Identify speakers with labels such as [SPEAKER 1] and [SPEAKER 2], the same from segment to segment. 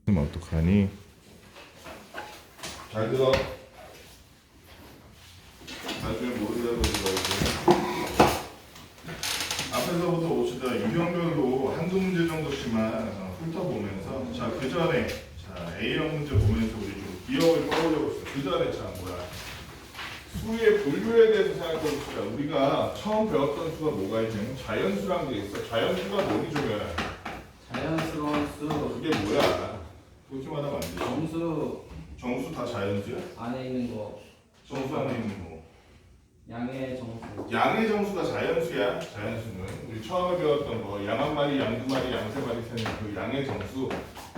[SPEAKER 1] 그럼 어떡하니? 잘 들어. 나중에 모르려고 그러지. 앞에서부터 봅시다. 유형별로 한두 문제 정도씩만 훑어보면서 자, 그 전에 A형 문제 보면서 우리 좀 기억을 떠올려 봅시다. 그 전에 뭐야? 수의 분류에 대해서 생각해 봅시다. 우리가 처음 배웠던 수가 뭐가 있냐면 자연수라는 게 있어. 자연수가 뭐니 중요해?
[SPEAKER 2] 자연스러운 수,
[SPEAKER 1] 그게 뭐야? 그렇게만 하면 안 되지.
[SPEAKER 2] 정수
[SPEAKER 1] 정수 다 자연수야?
[SPEAKER 2] 안에 있는 거,
[SPEAKER 1] 정수 안에 있는 거.
[SPEAKER 2] 양의 정수.
[SPEAKER 1] 양의 정수가 자연수야. 자연수는 우리 처음에 배웠던 거 양 한 마리, 양 두 마리, 양 세 마리 세는 그 양의 정수.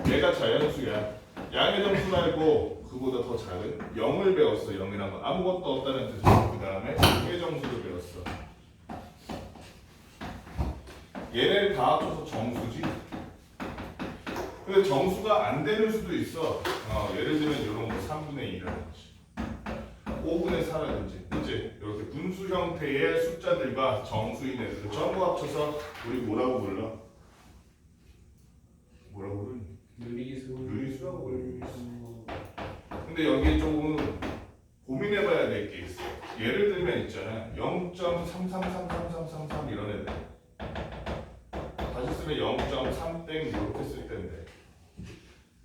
[SPEAKER 1] 얘가 자연수야. 양의 정수 말고 그보다 더 작은 0을 배웠어. 0이란 건 아무것도 없다는 뜻이고 그 다음에 양의 정수를 배웠어. 얘네를 다 합쳐서 정수지. 근데 정수가 안 되는 수도 있어. 예를 들면 이런 거 3분의 2라든지 5분의 4라든지 그치? 이렇게 분수 형태의 숫자들과 정수인 애들 전부 합쳐서 우리 뭐라고 불러? 뭐라고 부르니?
[SPEAKER 2] 유리수.
[SPEAKER 1] 유리수라고 불러. 유리수. 근데 여기에 조금 고민해봐야 될 게 있어. 예를 들면 있잖아 0.333333 이런 애들 다시 쓰면 0.3땡 이렇게 쓸 텐데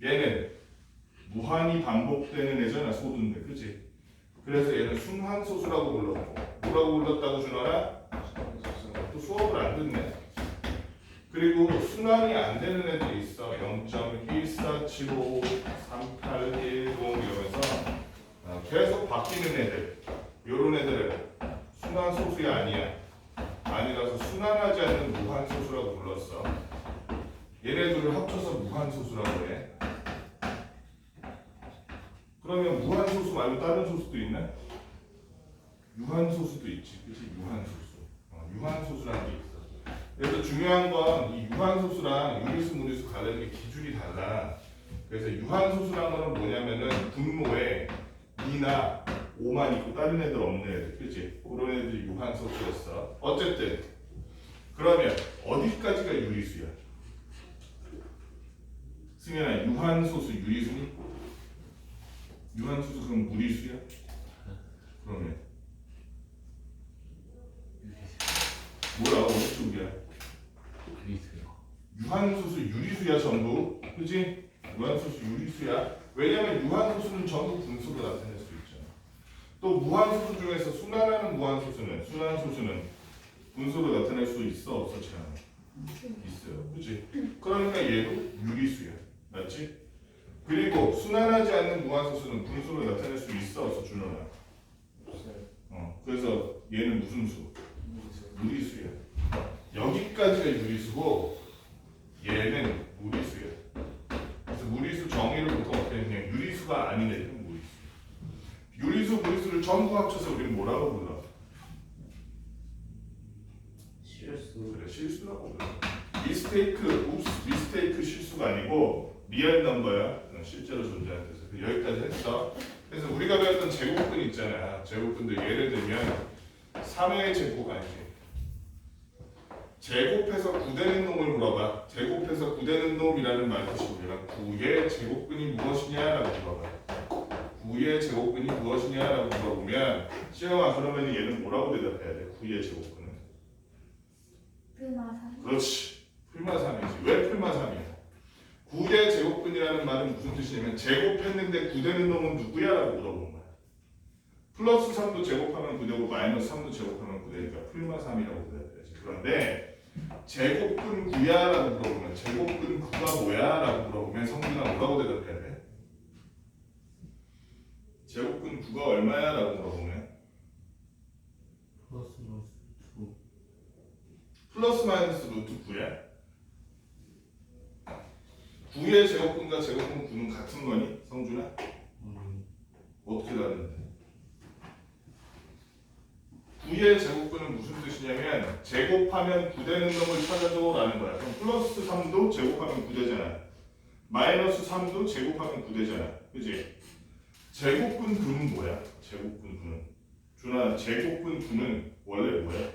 [SPEAKER 1] 얘는 무한히 반복되는 애잖아. 소수인데 그치? 그래서 얘는 순환소수라고 불렀고 뭐라고 불렀다고 준호라? 또 수업을 안 듣네. 그리고 순환이 안 되는 애들이 있어. 0.1475 3810 이러면서 계속 바뀌는 애들. 요런 애들은 순환소수야 아니야? 아니라서 순환하지 않는 무한소수라고 불렀어. 얘네들을 합쳐서 무한소수라고 해. 그러면 무한소수 말고 다른 소수도 있나? 유한소수도 있지. 그치? 유한소수. 유한소수라는 게 있어. 그래서 중요한 건 이 유한소수랑 유리수, 무리수 가르는 게 기준이 달라. 그래서 유한소수라는 거는 뭐냐면은 분모에 2나 5만 있고 다른 애들 없는 애들. 그치? 그런 애들이 유한소수였어. 어쨌든 그러면 어디까지가 유리수야? 승현아, 유한소수 유리수니? 유한소수 그럼 무리수야? 그러면 뭐야? 어느 쪽이야?
[SPEAKER 2] 유리수요.
[SPEAKER 1] 유한소수 유리수야 전부. 그치? 유한소수 유리수야. 왜냐면 유한소수는 전부 분수로 나타낼 수 있잖아. 또 무한소수 중에서 순환하는 순환소수는 분수로 나타낼 수 있어? 없어? 않아? 있어요. 그치? 그러니까 얘도 유리수야. 맞지? 그리고 순환하지 않는 무한소수는 분수로 나타낼 수 있어? 없어? 준호야. 그래서 얘는 무슨 수? 무리수야. 여기까지가 유리수고 얘는 무리수야. 그래서 무리수 정의를 보통 어떻게 했냐? 유리수가 아닌 애는 무리수. 유리수, 무리수를 전부 합쳐서 우리는 뭐라고 불러?
[SPEAKER 2] 실수.
[SPEAKER 1] 그래, 실수라고 불러. 미스테이크 실수가 아니고 리얼 넘버야. 실제로 존재하는 뜻에서. 여기까지 했어. 그래서 우리가 배웠던 제곱근 있잖아. 제곱근도 예를 들면 3의 제곱 아니지. 제곱해서 9되는 놈을 물어봐. 제곱해서 9되는 놈이라는 말 뜻이 우리가 9의 제곱근이 무엇이냐라고 물어봐. 9의 제곱근이 무엇이냐라고 물어보면 시영아 그러면 얘는 뭐라고 대답해야 돼? 9의 제곱근은?
[SPEAKER 3] 풀마3.
[SPEAKER 1] 그렇지. 풀마3이지. 왜 풀마3이야? 9의 제곱근이라는 말은 무슨 뜻이냐면 제곱했는데 9되는 놈은 누구야? 라고 물어보는 거야. 플러스 3도 제곱하면 9되고 마이너스 3도 제곱하면 9되니까 풀마3이라고 대답해야지. 그런데 제곱근 9야? 라고 물어보면 제곱근 9가 뭐야? 라고 물어보면 성준아 뭐라고 대답해야 돼? 제곱근 9가 얼마야? 라고 물어보면
[SPEAKER 2] 플러스 루트 2.
[SPEAKER 1] 플러스 마이너스 루트 9야? 9의 제곱근과 제곱근 9는 같은 거니? 성준아? 어떻게 다른데? 9의 제곱근은 무슨 뜻이냐면 제곱하면 9되는 놈을 찾아줘 라는 거야. 그럼 플러스 3도 제곱하면 9되잖아. 마이너스 3도 제곱하면 9되잖아. 그치? 제곱근 9는 뭐야? 제곱근 9는 준아, 제곱근 9는 원래 뭐야?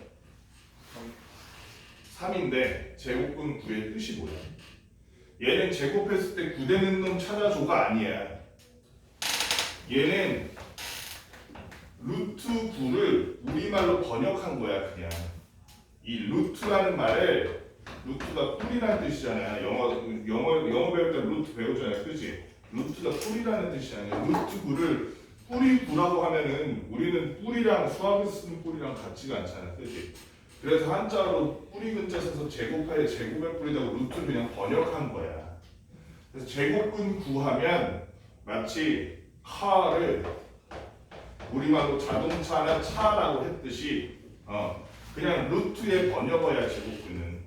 [SPEAKER 1] 3인데 제곱근 9의 뜻이 뭐야? 얘는 제곱했을 때 9되는 놈 찾아줘가 아니야. 얘는 루트 9를 우리말로 번역한 거야. 그냥 이 루트라는 말을, 루트가 뿔이라는 뜻이잖아요. 영어 배울 때 루트 배우잖아요. 그지? 루트가 뿔이라는 뜻이잖아요. 루트 9를 뿔이 9라고 하면은 우리는 뿔이랑 수학에서 쓰는 뿔이랑 같지가 않잖아. 그지? 그래서 한자로 뿌리 근자 써서 제곱하에 제곱의 뿌리다고 루트 그냥 번역한 거야. 그래서 제곱근 구하면 마치 카를 우리말로 자동차나 차라고 했듯이 그냥 루트의 번역어야 제곱근은.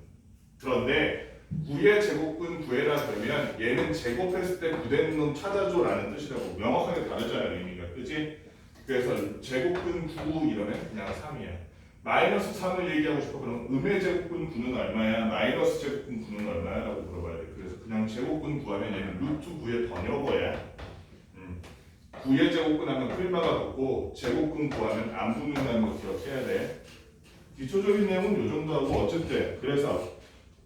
[SPEAKER 1] 그런데 9의 제곱근 구해라 그러면 얘는 제곱했을 때 9되는 놈 찾아줘라는 뜻이라고. 명확하게 다르잖아요 의미가. 그치? 그래서 제곱근 9 이러면 그냥 3이야. 마이너스 3을 얘기하고 싶어. 그럼 음의 제곱근 9는 얼마야? 마이너스 제곱근 9는 얼마야? 라고 물어봐야 돼. 그래서 그냥 제곱근 구하면 얘는 루트 9의 번역어야. 9의 제곱근 하면 풀마가 붙고 제곱근 구하면 안 붙는다는 거 기억해야 돼. 기초적인 내용은 요 정도 하고 어쨌든 그래서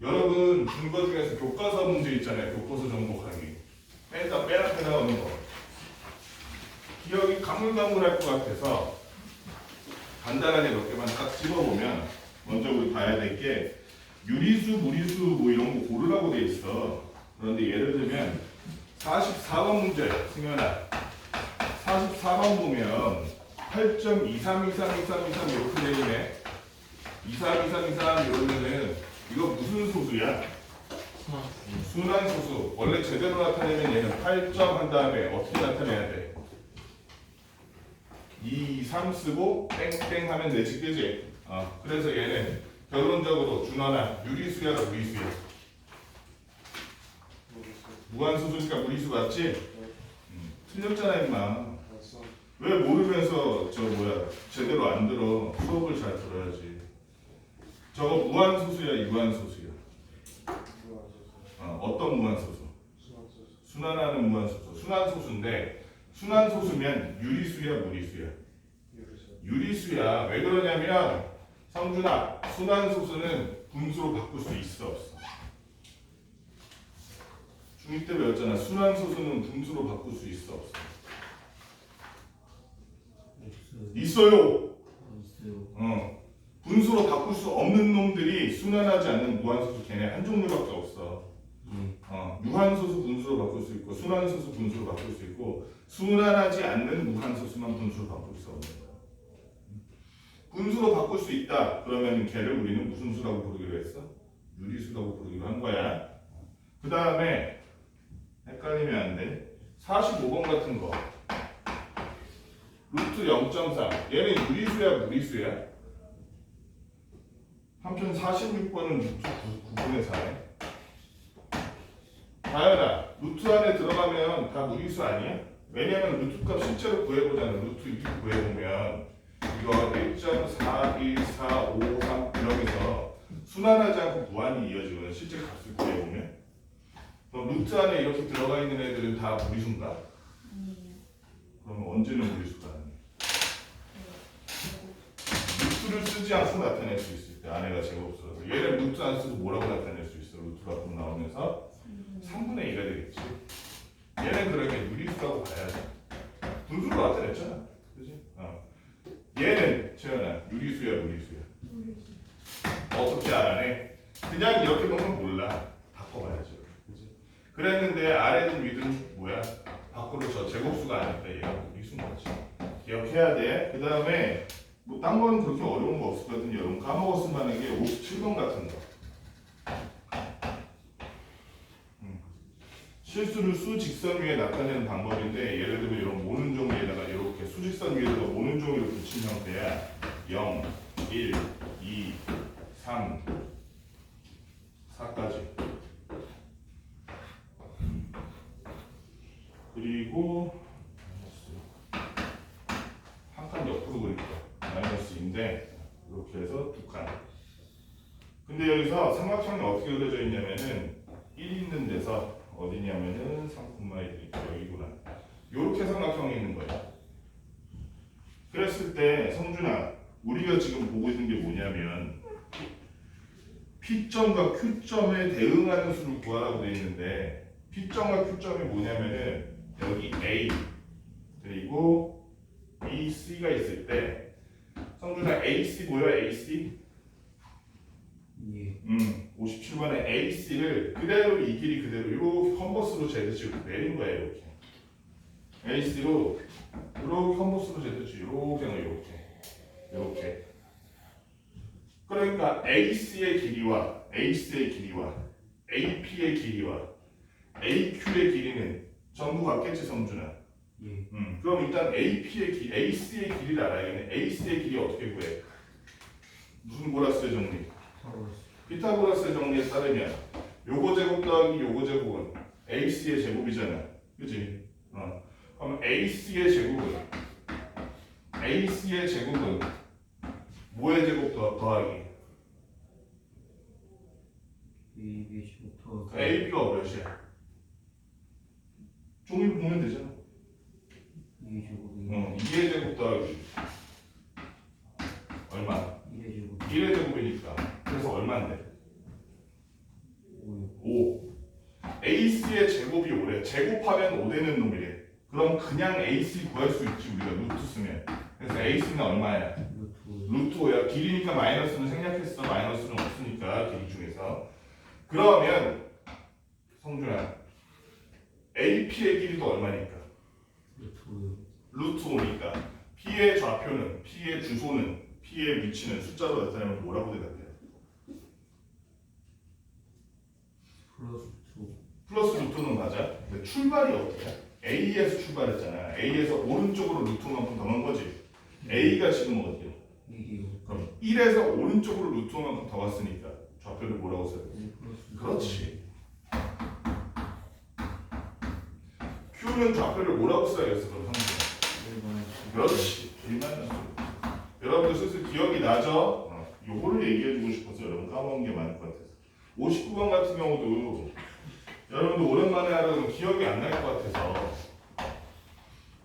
[SPEAKER 1] 여러분 준거 중에서 교과서 문제 있잖아요. 교과서 정복하기. 빼라 나오는 거. 기억이 가물가물할 것 같아서 간단하게 몇 개만 딱 집어보면 먼저 우리 봐야 될 게 유리수, 무리수 뭐 이런 거 고르라고 돼 있어. 그런데 예를 들면 44번 문제 승현아 44번 보면 8.232323 이렇게 되네. 232323 이러면은 이거 무슨 소수야? 순환소수. 원래 제대로 나타내면 얘는 8점 한 다음에 어떻게 나타내야 돼? 2, 3 쓰고 땡땡 하면 되지, 그지? 그래서 얘는 결론적으로 준환아 유리수야, 무리수야? 무한소수니까 무리수 맞지? 틀렸잖아 임마. 왜 모르면서 제대로 안 들어? 수업을 잘 들어야지. 저거 무한소수야, 유한소수야? 어떤 무한소수? 순환하는 무한소수. 순환소수인데 순환소수면 유리수야, 무리수야? 유리수야. 왜 그러냐면 성준아, 순환소수는 분수로 바꿀 수 있어, 없어? 중2 때 배웠잖아. 순환소수는 분수로 바꿀 수 있어, 없어? 있어요. 분수로 바꿀 수 없는 놈들이 순환하지 않는 무한소수 걔네 한 종류밖에 없어. 유한소수 분수로 바꿀 수 있고 순환소수 분수로 바꿀 수 있고 순환하지 않는 무한소수만 분수로 바꿀 수 없는 거야. 분수로 바꿀 수 있다. 그러면 걔를 우리는 무슨 수라고 부르기로 했어? 유리수라고 부르기로 한 거야. 그 다음에 헷갈리면 안 돼. 45번 같은 거. 루트 0.3. 얘는 유리수야, 무리수야? 한편 46번은 루트 9분의 4네. 다현아, 루트 안에 들어가면 다 무리수 아니야? 왜냐면 루트 값 실제로 구해보잖아. 루트 2 구해보면 이거 1.41453 이러면서 순환하지 않고 무한히 이어지거든. 실제 값을 구해보면. 그럼 루트 안에 이렇게 들어가 있는 애들은 다 무리수인가? 그러면 언제는 무리수가 아니야? 루트를 쓰지 않고 나타낼 수 있을 때 안에가 제곱수라서 얘를 루트 안 쓰고 뭐라고 나타낼 수 있어? 루트가 꼭 나오면서 3분의 2가 되겠지. 얘는 그러면 유리수라고 봐야지. 분수로 나타냈잖아. 그치? 얘는 채연아 유리수야, 무리수야? 어떻게 알아내? 그냥 이렇게 보면 몰라. 바꿔봐야지. 그치? 그랬는데 아래든 위든 뭐야? 밖으로 저 제곱수가 아니까 얘가 무리수인 거지. 기억해야 돼. 그 다음에 뭐 딴 거는 그렇게 어려운 거 없었거든요. 여러분 까먹었을 만한 게 57번 같은 거. 실수를 수직선 위에 나타내는 방법인데 예를 들면 이런 모는 종이에다가 이렇게 수직선 위에다가 모는 종이를 붙인 형태야. 0, 1, 2, 3, 4까지. 그리고 한 칸 옆으로 그릴 거야. 마이너스인데 이렇게 해서 두 칸. 근데 여기서 삼각형이 어떻게 그려져 있냐면은 1 있는 데서 어디냐면은 3,1이 여기구나. 요렇게 삼각형이 있는 거야. 그랬을 때 성준아, 우리가 지금 보고 있는 게 뭐냐면 P점과 Q점에 대응하는 수를 구하라고 되어 있는데 P점과 Q점이 뭐냐면은 여기 A 그리고 B, C가 있을 때 성준아 AC 뭐야 AC?
[SPEAKER 2] 예.
[SPEAKER 1] 57번에 AC를 그대로 이 길이 그대로 이렇게 컨버스로 재듯이 내린 거예요. 이렇게 AC로 이렇게 컨버스로 재듯이 이렇게 그러니까 AC의 길이와 AP의 길이와 AQ의 길이는 전부 같겠지 성준아.
[SPEAKER 2] 예.
[SPEAKER 1] 그럼 일단 AC의 길이를 알아야겠네. AC의 길이 어떻게 구해? 무슨 보라스의 정리? 피타고라스의 정리에 따르면 요거 제곱 더하기 요거 제곱은 AC의 제곱이잖아. 그치? 그럼 AC의 제곱은 뭐의 제곱 더하기?
[SPEAKER 2] AB부터
[SPEAKER 1] AB가 몇이야? 종이 보면 되잖아. 2의 제곱 더하기 얼마? 1의 제곱이니까 그래서 얼마인데? 5. AC의 제곱이 5래. 제곱하면 5 되는 놈이래. 그럼 그냥 AC 구할 수 있지 우리가 루트 쓰면. 그래서 AC는 얼마야? 루트 5야. 길이니까 마이너스는 생략했어. 마이너스는 없으니까 길이 중에서. 그러면 성준아 AP의 길이도 얼마니까? 루트 5니까 P의 좌표는 P의 주소는 P의 위치는 숫자로 나타내면 뭐라고 대답해요? 플러스 루트는 맞아. 근데 출발이 어디야? A에서 출발했잖아. A에서 오른쪽으로 루트만큼 더 간 거지. A가 지금 어디야? 그럼 1에서 오른쪽으로 루트만큼 더 갔으니까 좌표를 뭐라고 써야 돼? 그렇지. Q는 좌표를 뭐라고 써야겠어? 그럼 성분. 그렇지. 여러분들 슬슬 기억이 나죠? 요거를 얘기해주고 싶어서 여러분 까먹은 게 많을 것 같아서 59번 같은 경우도 여러분들 오랜만에 하려면 기억이 안 날 것 같아서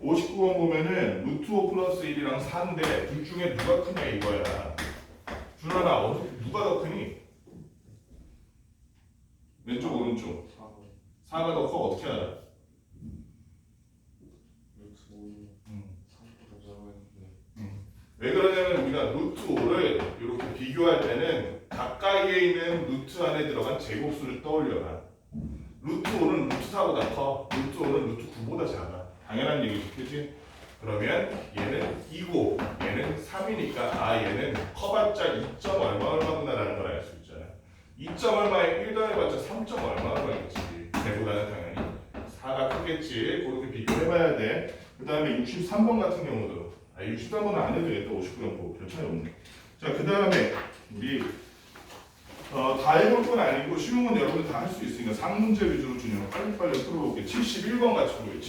[SPEAKER 1] 59번 보면은 루트 5 플러스 1이랑 4인데 둘 중에 누가 크냐 이거야. 준하나 누가 더 크니? 왼쪽 오른쪽 4가 더 커. 어떻게 알아? 왜 그러냐면 우리가 루트 5를 이렇게 비교할 때는 가까이에 있는 루트 안에 들어간 제곱수를 떠올려라. 루트 5는 루트 4보다 커. 루트 5는 루트 9보다 작아. 당연한 얘기지, 그치? 그러면 얘는 2고 얘는 3이니까 아 얘는 커봤자 2점 얼마구나라는 걸 알 수 있잖아. 2점 얼마에 1 더해봤자 3점 얼마겠지. 걔보다는 당연히 4가 크겠지. 그렇게 비교해봐야 돼. 그 다음에 63번 같은 경우도 63번은 안 해도 되겠다. 59번 보고 별 차이 없네. 자, 그 다음에 우리 다 해볼 건 아니고 쉬운 건 여러분들 다 할 수 있으니까 상문제 위주로 준영 빨리빨리 풀어볼게. 71번 같이 보게.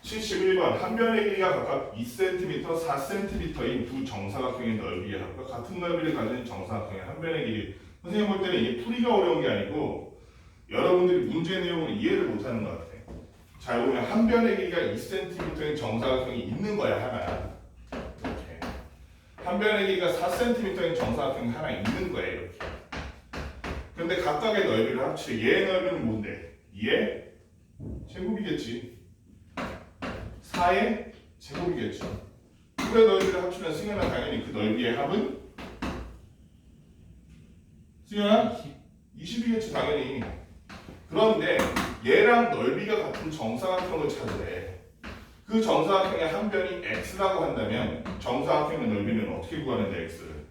[SPEAKER 1] 71번 한 변의 길이가 각각 2cm, 4cm인 두 정사각형의 넓이에 각각 같은 넓이를 가진 정사각형의 한 변의 길이. 선생님 볼 때는 이게 풀이가 어려운 게 아니고 여러분들이 문제 내용을 이해를 못하는 것 같아. 잘 보면 한 변의 길이가 2cm인 정사각형이 있는 거야 하나. 이렇게. 한 변의 길이가 4cm인 정사각형이 하나 있는 거야 이렇게. 근데 각각의 넓이를 합치래. 얘의 넓이는 뭔데? 2의 제곱이겠지. 4의 제곱이겠지. 둘의 넓이를 합치면 승현아 당연히 그 넓이의 합은? 승현아? 20이겠지 당연히. 그런데 얘랑 넓이가 같은 정사각형을 찾으래. 그 정사각형의 한 변이 x라고 한다면 정사각형의 넓이는 어떻게 구하는데 x를?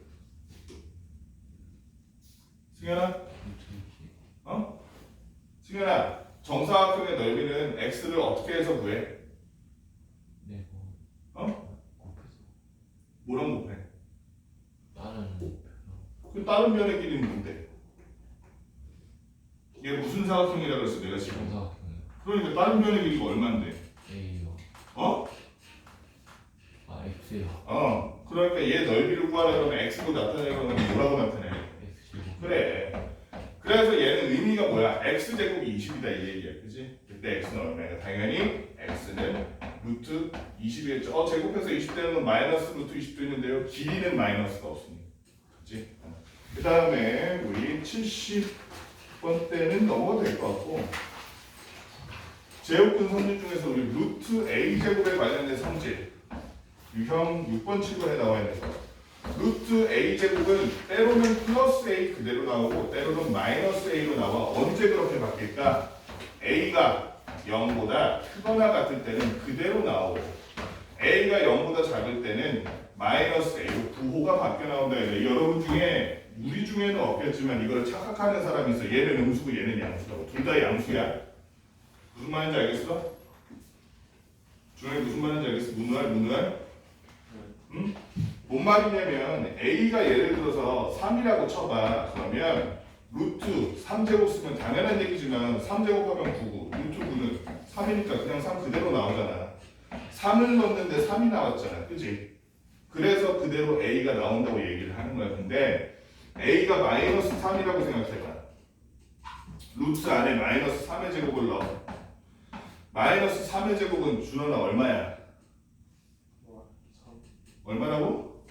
[SPEAKER 1] 승현아? 승현아, 정사각형의 넓이는 x를 어떻게 해서 구해? 뭐랑 곱해? 그 다른 변의 길이는 뭔데? 얘 무슨 사각형이라고 그랬어 내가 지금? 그러니까 다른 변의 길이가 얼마인데?
[SPEAKER 2] A요.
[SPEAKER 1] X요. 그러니까 얘 넓이를 구하려면 x로 나타내려면 뭐라고 나타내?
[SPEAKER 2] X제곱.
[SPEAKER 1] 그래. 그래서 얘는 의미가 뭐야? x제곱이 20이다 이 얘기야, 그지? 그때 x는 얼마야? 당연히 x는 루트 20이겠죠. 제곱해서 20 되는 건 마이너스 루트 20도 있는데요. 길이는 마이너스가 없으니 그치? 그 다음에 우리 70번 때는 넘어가도 될 것 같고 제곱근 성질 중에서 우리 루트 a제곱에 관련된 성질 유형 6번 7번에 나와 있는 거 루트 a제곱은 때로는 플러스 a 그대로 나오고 때로는 마이너스 a로 나와. 언제 그렇게 바뀔까? a가 0보다 크거나 같을 때는 그대로 나오고 a가 0보다 작을 때는 마이너스 a로 부호가 바뀌어 나온다. 여러분 중에 우리 중에는 없겠지만 이걸 착각하는 사람이 있어. 얘는 음수고 얘는 양수라고. 둘 다 양수야. 무슨 말인지 알겠어? 중에 무슨 말인지 알겠어? 문우알? 응? 뭔 말이냐면 a가 예를 들어서 3이라고 쳐봐. 그러면 루트 3제곱 쓰면 당연한 얘기지만 3제곱하면 9고 루트 9는 3이니까 그냥 3 그대로 나오잖아. 3을 넣었는데 3이 나왔잖아. 그치? 그래서 그대로 a가 나온다고 얘기를 하는 거야. 근데 a가 마이너스 3이라고 생각해봐. 루트 안에 마이너스 3의 제곱을 넣어. 마이너스 3의 제곱은 준호나 얼마야? 얼마라고?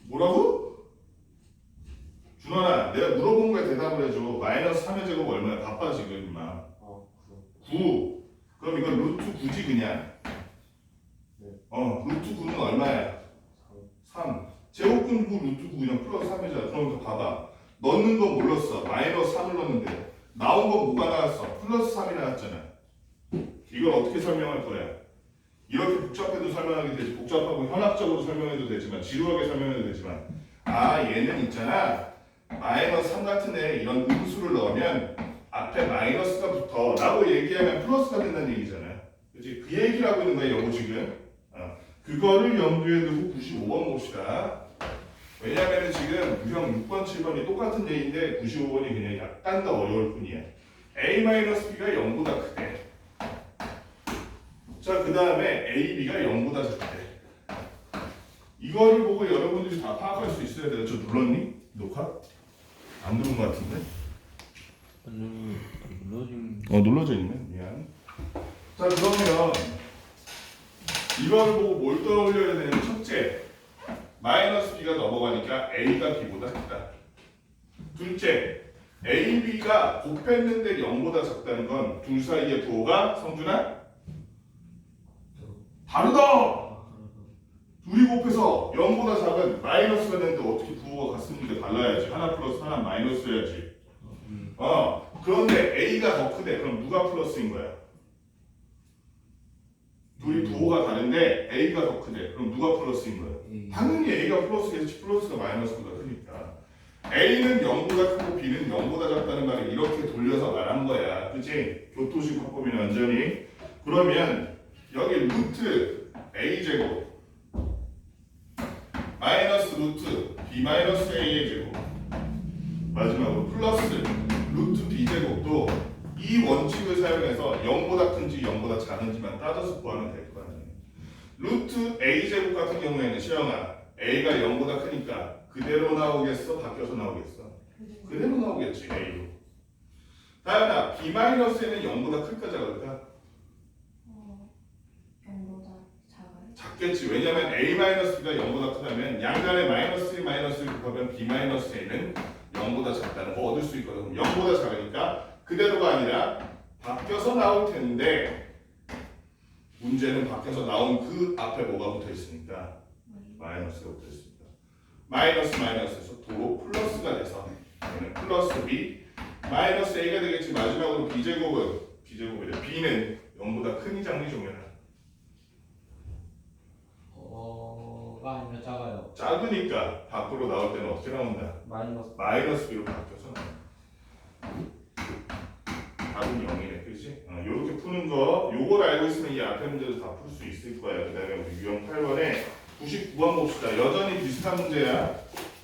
[SPEAKER 1] 뭐라고? 준호나 내가 물어본 거에 대답을 해줘. 마이너스 3의 제곱 얼마야? 바빠 지금 임마. 9. 그럼 이건 루트 9지 그냥. 루트 9는 얼마야? 3. 제곱근 9 루트 9 그냥 플러스 3이잖아. 그럼 봐봐. 넣는 건 몰랐어. 마이너스 3을 넣었는데 나온 건 뭐가 나왔어? 플러스 3이 나왔잖아. 이걸 어떻게 설명할 거야? 이렇게 복잡해도 설명하게 되지. 복잡하고 현학적으로 설명해도 되지만 지루하게 설명해도 되지만 얘는 있잖아. 마이너스 3 같은 애 이런 음수를 넣으면 앞에 마이너스가 붙어 라고 얘기하면 플러스가 된다는 얘기잖아. 그치? 그 얘기를 하고 있는 거야 여보 지금. 그거를 염두에 두고 95번 봅시다. 왜냐면 지금 유형 6번 7번이 똑같은 얘기인데 95번이 그냥 약간 더 어려울 뿐이야. a-b가 0보다 크대. 자, 그 다음에 a, b가 0보다 작대. 이거를 보고 여러분들이 다 파악할 수 있어야 돼요. 저 눌렀니? 녹화? 안 누른 것 같은데? 눌러져 있네. 미안. 자, 그러면 이거를 보고 뭘 떠올려야 되냐면 첫째, 마이너스 b가 넘어가니까 a가 b보다 크다. 둘째, a, b가 곱했는데 0보다 작다는 건 둘 사이의 부호가 성준아? 다르다! 둘이 곱해서 0보다 작은 마이너스가 되는데 어떻게 부호가 같습니까? 달라야지. 하나 플러스 하나 마이너스여야지. 그런데 a가 더 크대. 그럼 누가 플러스인 거야? 둘이 부호가 다른데 a가 더 크대. 그럼 누가 플러스인 거야? 당연히 a가 플러스겠지. 플러스가 마이너스보다 크니까. a는 0보다 크고 b는 0보다 작다는 말을 이렇게 돌려서 말한 거야. 그치? 교토식 화법이네 완전히. 그러면 여기 루트 a제곱 마이너스 루트 b 마이너스 a의 제곱 마지막으로 플러스 루트 b제곱도 이 원칙을 사용해서 0보다 큰지 0보다 작은지만 따져서 구하면 될 거 아니에요. 루트 a제곱 같은 경우에는 시영아 a가 0보다 크니까 그대로 나오겠어? 바뀌어서 나오겠어? 그대로 나오겠지 a로. 다현아 b 마이너스에는 0보다 클까 작을까?
[SPEAKER 3] 0보다 작아요?
[SPEAKER 1] 작겠지. 왜냐면 a-b가 0보다 크다면 양간에 마이너스 1, 마이너스 1 곱하면 b-a는 0보다 작다는 거 얻을 수 있거든. 0보다 작으니까 그대로가 아니라 바뀌어서 나올 텐데 문제는 바뀌어서 나온 그 앞에 뭐가 붙어 있으니까 마이너스가 붙어 있습니다. 마이너스에서 도로 플러스가 돼서 얘는 플러스 b 마이너스 a가 되겠지. 마지막으로 b제곱은 b는 0보다 크니 작니 종현아?
[SPEAKER 2] 아니면 작아요.
[SPEAKER 1] 작으니까 밖으로 나올 때는 어떻게 나온다? 마이너스 b로 바뀌어서 나온다. 답은 0이네, 그렇지? 요렇게 푸는 거, 요걸 알고 있으면 이 앞에 문제도 다 풀 수 있을 거야. 그 다음에 우리 유형 8번에 99번 봅시다. 여전히 비슷한 문제야.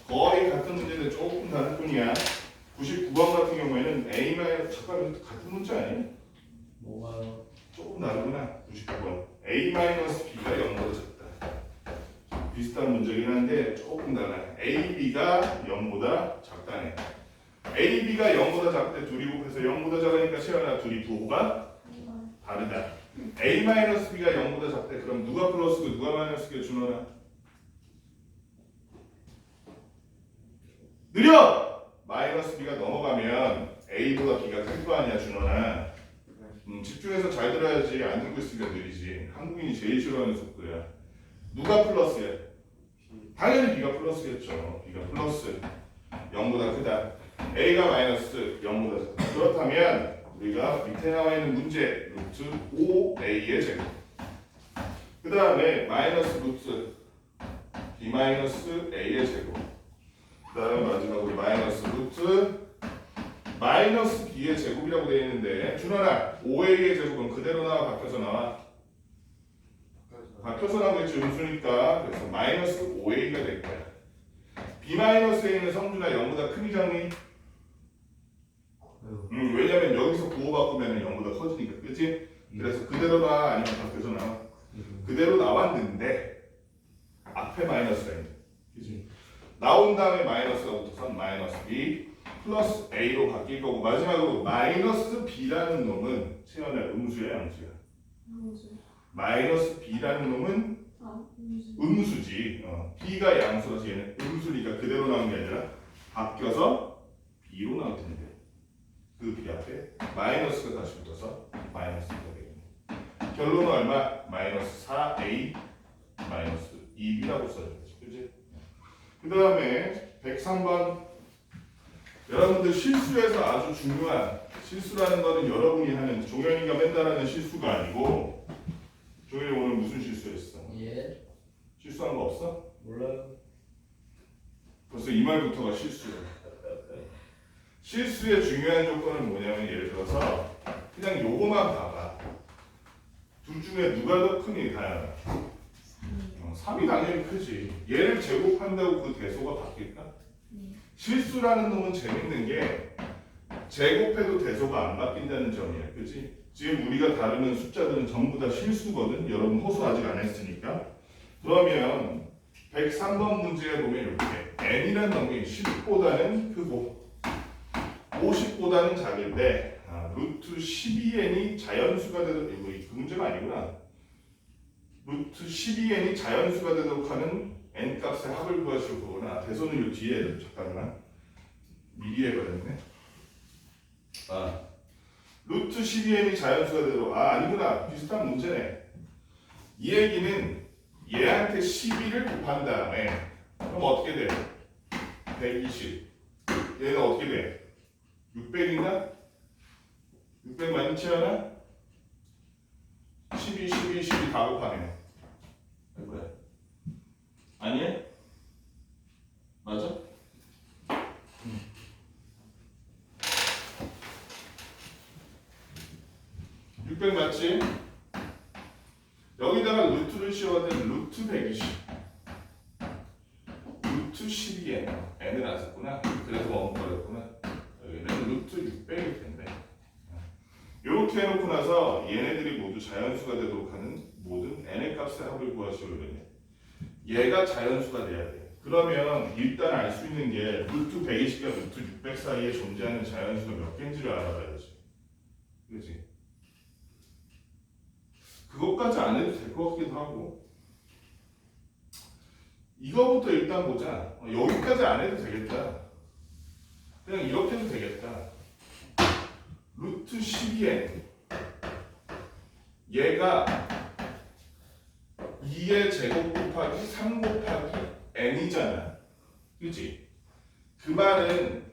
[SPEAKER 1] 거의 같은 문제인데 조금 다를 뿐이야. 99번 같은 경우에는 A만 잠깐 같은 문제 아니야?
[SPEAKER 2] 뭐가요?
[SPEAKER 1] 조금 다르구나. 99번 A-B가 0보다 작다. 비슷한 문제긴 한데 조금 달라요. A, B가 0보다 작다네. A, B가 0보다 작을 때 둘이 곱해서 0보다 작으니까 채연아 둘이 부호가 다르다. A-B가 0보다 작대. 그럼 누가 플러스고 누가 마이너스게 준호나? 느려! 마이너스 b가 넘어가면 a보다 b가 클 거 아니야 준원아. 집중해서 잘 들어야지. 안 듣고 있으니까 느리지. 한국인이 제일 싫어하는 속도야. 누가 플러스야? 당연히 b가 플러스겠죠. b가 플러스 0보다 크다. a가 마이너스 0보다 크다. 그렇다면 우리가 밑에 나와 있는 문제 루트 5a의 제곱 그 다음에 마이너스 루트 b 마이너스 a의 제곱 그 다음에 마지막으로 마이너스 루트 마이너스 b의 제곱이라고 되어 있는데 준원아 5a의 제곱은 그대로 나와 바뀌어서 나와? 바뀌어서 나오겠지 음수니까. 그래서 마이너스 5a가 될 거야. b 마이너스 a는 성준아 0보다 크니 작니? 왜냐면 여기서 부호 바꾸면 0보다 커지니까 그치? 그래서 그대로 나와 아니면 바뀌어서 나와? 그대로 나왔는데 앞에 마이너스가 있네 그치? 나온 다음에 마이너스가 붙어서 마이너스 b 플러스 a로 바뀔 거고 마지막으로 마이너스 b라는 놈은 채연아 음수야 양수야? 마이너스 b라는 놈은 음수지. b가 양수라서 얘는 음수니까 그대로 나온 게 아니라 바뀌어서 b로 나올 텐데 그 b 앞에 마이너스가 다시 붙어서 마이너스가 되겠네. 결론은 얼마? 마이너스 4a 마이너스 2b라고 써줘야지. 그치? 그 다음에 103번 여러분들 실수에서 아주 중요한 실수라는 거는 여러분이 하는 종현이가 맨날 하는 실수가 아니고 종현이 오늘 무슨 실수했어?
[SPEAKER 2] 예.
[SPEAKER 1] 실수한 거 없어?
[SPEAKER 2] 몰라요.
[SPEAKER 1] 벌써 이 말부터가 실수야. 실수의 중요한 조건은 뭐냐면 예를 들어서 그냥 요거만 봐봐. 둘 중에 누가 더 크니 다양하 3이 당연히 크지. 얘를 제곱한다고 그 대소가 바뀔까? 실수라는 놈은 재밌는 게 제곱해도 대소가 안 바뀐다는 점이야. 그치? 지금 우리가 다루는 숫자들은 전부 다 실수거든. 여러분 호수 아직 안 했으니까. 그러면 103번 문제에 보면 이렇게 n이라는 놈이 10보다는 크고 50보다는 작은데 루트 12n이 자연수가 되도록 이거 그 문제가 아니구나. 루트 12n이 자연수가 되도록 하는 n값의 합을 구하시오 거구나. 대소는 요 뒤에 잠깐만 미리 해버렸네. 루트 12n이 자연수가 되도록 아니구나. 비슷한 문제네. 이 얘기는 얘한테 12를 곱한 다음에 그럼 어떻게 돼? 120 얘는 어떻게 돼? 600인가? 600 많이 치워나? 12, 12, 12 다 곱하네. 뭐야? 아니야? 맞아? 600 맞지? 여기다가 루트를 씌워야 루트 120 루트 12n n을 안 썼구나. 그래서 멈춰버렸구나. 여기는 루트 600일 텐데 이렇게 해놓고 나서 얘네들이 모두 자연수가 되도록 하는 모든 n의 값의 합을 구하시오 이러네. 얘가 자연수가 돼야 돼. 그러면 일단 알 수 있는 게 루트 120과 루트 600 사이에 존재하는 자연수가 몇 개인지를 알아봐야지. 그렇지? 그것까지 안 해도 될 것 같기도 하고 이거부터 일단 보자. 여기까지 안 해도 되겠다. 그냥 이렇게 해도 되겠다. 루트 12n 얘가 2의 제곱 곱하기 3 곱하기 n이잖아. 그치? 그 말은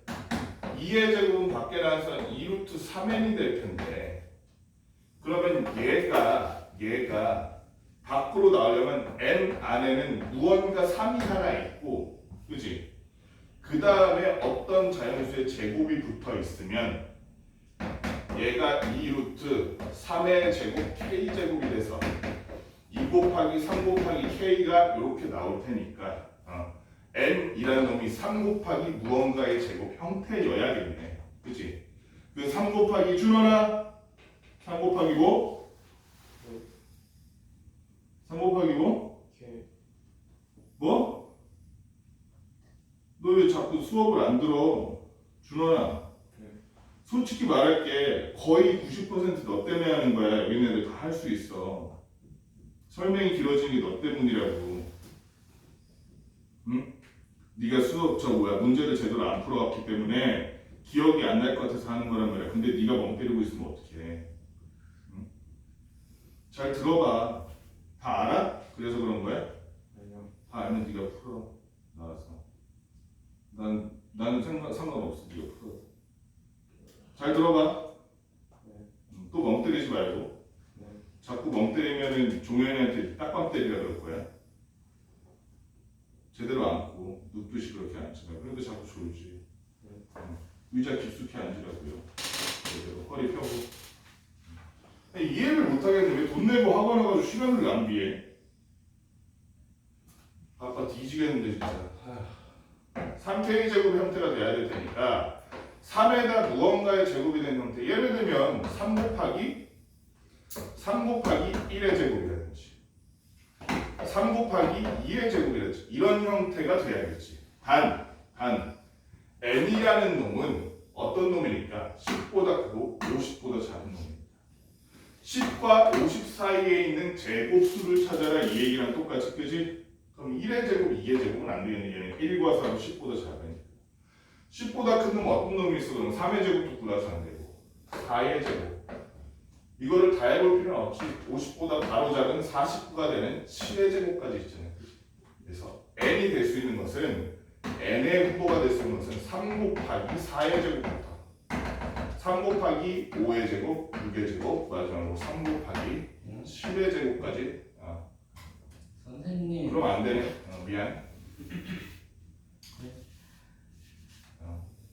[SPEAKER 1] 2의 제곱은 밖에 나와서 2루트 3n이 될 텐데 그러면 얘가 밖으로 나오려면 n 안에는 무언가 3이 하나 있고 그치? 그 다음에 어떤 자연수의 제곱이 붙어 있으면 얘가 2루트 3의 제곱 k제곱이 돼서 2 곱하기 3 곱하기 k가 이렇게 나올 테니까 n이라는 놈이 3 곱하기 무언가의 제곱 형태여야겠네. 그치? 그 3 곱하기 준원아 3 곱하기고 3 곱하기고 뭐? 너 왜 자꾸 수업을 안 들어? 준원아 솔직히 말할게 거의 90% 너 때문에 하는 거야. 여기 있는 애들 다 할 수 있어. 설명이 길어지는 게 너 때문이라고. 응? 네가 문제를 제대로 안 풀어왔기 때문에 기억이 안 날 것 같아서 하는 거란 말이야. 근데 네가 멍 때리고 있으면 어떡해. 응? 잘 들어봐. 다 알아? 그래서 그런 거야?
[SPEAKER 2] 아니요.
[SPEAKER 1] 다 알면 네가 풀어. 나와서. 나는 상관없어. 네가 풀어. 잘 들어봐.
[SPEAKER 2] 네.
[SPEAKER 1] 또 멍 때리지 말고.
[SPEAKER 2] 네.
[SPEAKER 1] 자꾸 멍 때리면은 종현이한테 딱밤 때리라 그럴 거야. 제대로 앉고 눕듯이 그렇게 앉지 말고. 그런데 자꾸 졸지. 의자 깊숙이 앉으라고요. 제대로 허리 펴고. 이해를 못하겠네. 왜 돈 내고 학원 와가지고 시간을 낭비해? 아빠 뒤지겠는데 진짜. 3K 제곱 형태가 돼야 될 테니까 3에다 무언가의 제곱이 된 형태. 예를 들면 3 곱하기 1의 제곱이라든지 3 곱하기 2의 제곱이라든지 이런 형태가 돼야겠지. 단 n이라는 놈은 어떤 놈이니까 10보다 크고 50보다 작은 놈입니다. 10과 50 사이에 있는 제곱수를 찾아라 이 얘기랑 똑같이 그지? 그럼 1의 제곱, 2의 제곱은 안 되겠네. 얘는 1과 4는 10보다 작으니까. 10보다 큰 놈 어떤 놈이 있어? 그럼 3의 제곱도 플러스 안 되고 4의 제곱. 이거를 다 해볼 필요는 없지. 50보다 바로 작은 49가 되는 7의 제곱까지 있잖아요. 그래서 n이 될 수 있는 것은 n의 후보가 될 수 있는 것은 3 곱하기 4의 제곱부터 3 곱하기 5의 제곱, 6의 제곱, 마지막으로 3 곱하기 7의 제곱까지.
[SPEAKER 2] 선생님.
[SPEAKER 1] 그럼 안 되네. 미안.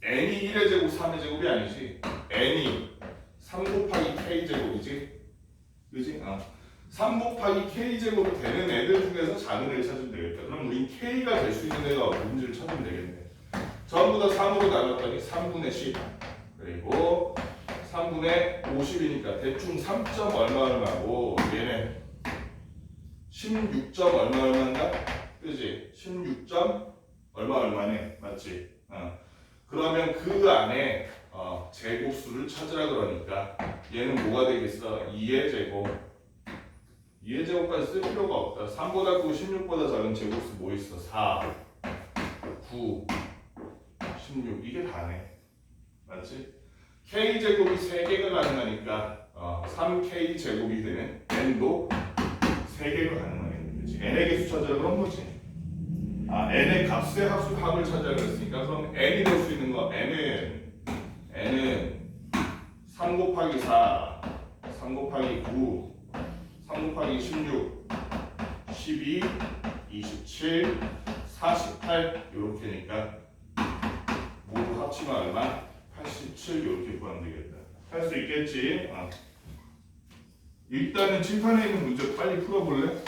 [SPEAKER 1] n이 1의 제곱, 3의 제곱이 아니지. n이 3 곱하기 k 제곱이지. 그지? 3 곱하기 k 제곱이 되는 애들 중에서 작은 애를 찾으면 되겠다. 그럼 우린 k가 될 수 있는 애가 뭔지를 찾으면 되겠네. 전부 다 3으로 나눴더니 3분의 10 그리고 3분의 50이니까 대충 3점 얼마고 얘네 16점 얼마인가? 그지? 16점 얼마네 맞지? 그러면 그 안에 제곱수를 찾으라 그러니까 얘는 뭐가 되겠어? 2의 제곱 2의 제곱까지 쓸 필요가 없다. 3보다 크고 16보다 작은 제곱수 뭐 있어? 4 9 16 이게 다네 맞지? k제곱이 3개가 가능하니까 3k 제곱이 되는 n도 3개가 가능하겠네. 그치? n의 개수 찾으라 그런 거지. n의 값의 합을 찾으라 그랬으니까 그럼 n이 될 수 있는 거 n은 3 곱하기 4 3 곱하기 9 3 곱하기 16 12 27 48 요렇게니까 모두 합치면 얼마? 87 이렇게 구하면 되겠다. 할 수 있겠지? 일단은 칠판에 있는 문제 빨리 풀어볼래?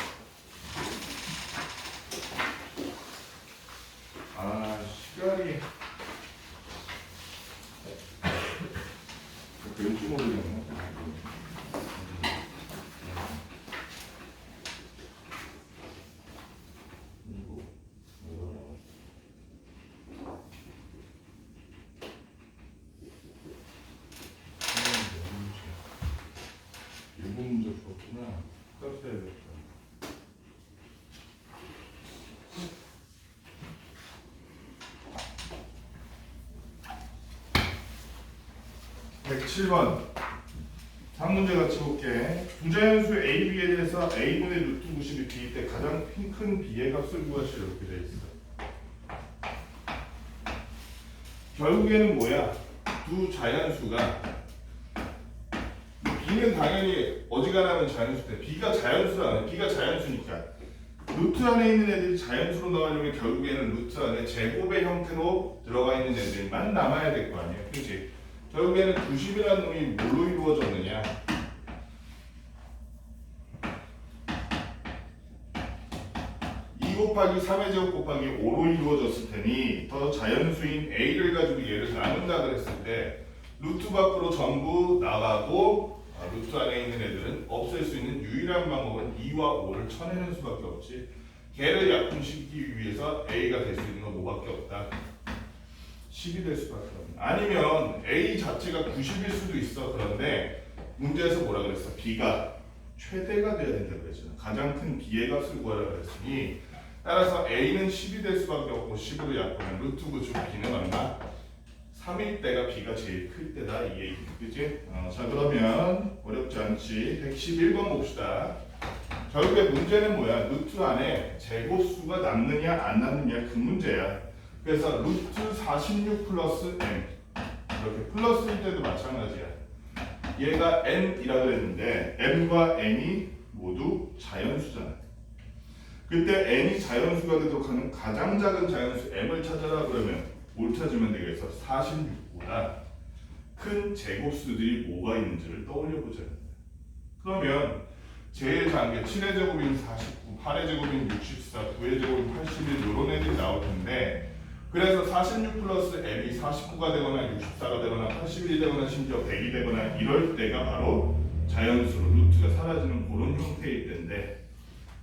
[SPEAKER 1] 시간이 왠지 모르겠네. 문제 풀었구나. 써야겠다. 107번 3문제 같이 볼게. 부자연수 A, B에 대해서 A분의 루트 90이 B일 때 가장 큰 B의 값을 구하시라 이렇게 돼 있어. 결국에는 뭐야? 두 자연수가 B는 당연히 어지간하면 자연수인데 B가 자연수라는 B가 자연수니까 루트 안에 있는 애들이 자연수로 나오려면 결국에는 루트 안에 제곱의 형태로 들어가 있는 애들만 남아야 될 거 아니에요. 그렇지? 결국에는 90이라는 놈이 뭘로 이루어졌느냐? 2 곱하기 3의 제곱 곱하기 5로 이루어졌을 테니 더 자연수인 A를 가지고 얘를 나눈다 그랬을 때 루트 밖으로 전부 나가고 루트 안에 있는 애들은 없앨 수 있는 유일한 방법은 2와 5를 쳐내는 수밖에 없지. 걔를 약분시키기 위해서 A가 될 수 있는 건 뭐밖에 없다. 10이 될 수밖에 없다. 아니면 A 자체가 90일 수도 있어. 그런데 문제에서 뭐라 그랬어? B가 최대가 돼야 된다고 그랬잖아. 가장 큰 B의 값을 구하라 그랬으니 따라서 a는 10이 될 수밖에 없고 10으로 약분하면 루트 9 중 b는 얼마? 3일 때가 b가 제일 클 때다 이 얘기. 그치? 자 그러면 어렵지 않지. 111번 봅시다. 결국에 문제는 뭐야? 루트 안에 제곱수가 남느냐 안 남느냐 그 문제야. 그래서 루트 46 플러스 m 이렇게 플러스일 때도 마찬가지야. 얘가 n이라고 그랬는데 m과 n이 모두 자연수잖아. 그때 n이 자연수가 되도록 하는 가장 작은 자연수 m을 찾아라 그러면 뭘 찾으면 되겠어? 46보다 큰 제곱수들이 뭐가 있는지를 떠올려보자. 그러면 제일 작은 게 7의 제곱인 49, 8의 제곱인 64, 9의 제곱인 81 이런 애들이 나올 텐데 그래서 46 플러스 m이 49가 되거나 64가 되거나 81이 되거나 심지어 100이 되거나 이럴 때가 바로 자연수로 루트가 사라지는 그런 형태일 텐데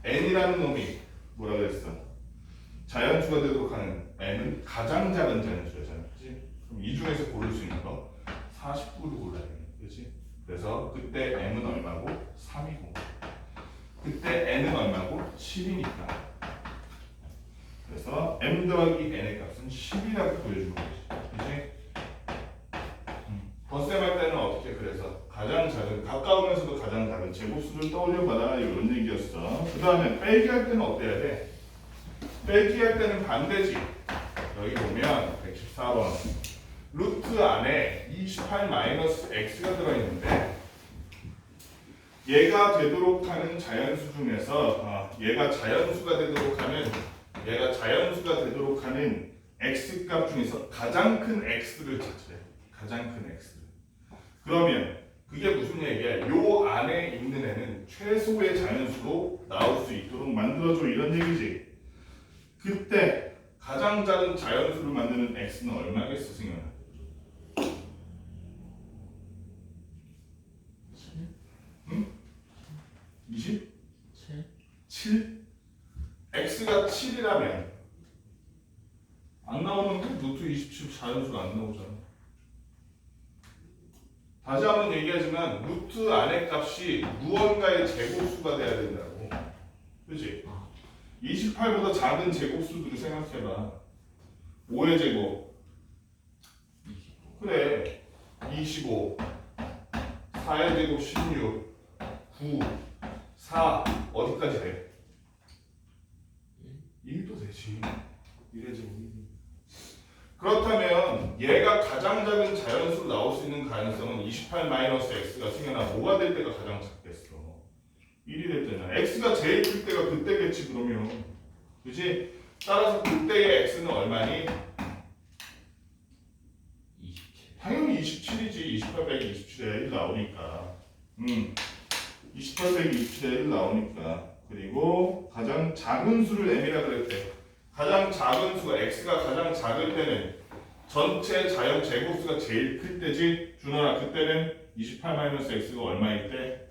[SPEAKER 1] n이라는 놈이 뭐라 그랬어? 자연수가 되도록 하는 n은 가장 작은 자연수잖아. 그치? 그럼 이 중에서 고를 수 있는 거 49를 골라야 돼. 그치? 그래서 그때 m은 얼마고? 3이고 그때 n은 얼마고? 7이니까 그래서 m 더하기 n의 값은 10이라고 보여주는 거지. 그치? 덧셈할 때는 어떻게 그래서 가장 작은 가까우면서도 가장 작은 제곱수를 떠올려봐라 이런 얘기였어. 그 다음에 빼기 할 때는 어때야 돼? 빼기 할 때는 반대지. 여기 보면 114번 루트 안에 28 마이너스 x가 들어있는데 얘가 되도록 하는 자연수 중에서 얘가 자연수가 되도록 하는 x 값 중에서 가장 큰 x를 찾으래. 가장 큰 x를. 그러면 그게 무슨 얘기야? 요 안에 있는 애는 최소의 자연수로 나올 수 있도록 만들어줘 이런 얘기지. 그때 가장 작은 자연수를 만드는 x는 얼마겠어, 승현아? 20? 7? x가 7이라면 안 나오는데 루트 27 자연수가 안 나오잖아. 다시 한번 얘기하지만 루트 안의 값이 무언가의 제곱수가 돼야 된다고. 그치? 28보다 작은 제곱수들을 생각해봐. 5의 제곱 그래 25 4의 제곱 16 9 4 어디까지 돼? 1도 되지. 1의 제곱 1. 그렇다면 얘가 가장 작은 자연수로 나올 수 있는 가능성은 28-x가 승현아 뭐가 될 때가 가장 작겠어? 1이 될 때잖아. x가 제일 클 때가 그때겠지 그러면. 그치? 따라서 그때의 x는 얼마니?
[SPEAKER 2] 27.
[SPEAKER 1] 당연히 27이지. 28 빼기 27에 1 나오니까. 28 빼기 27에 1 나오니까. 그리고 가장 작은 수를 m이라 그랬대. 가장 작은 수가 x가 가장 작을 때는 전체 자연 제곱수가 제일 클 때지. 준호라 그때는 28-x가 얼마일 때?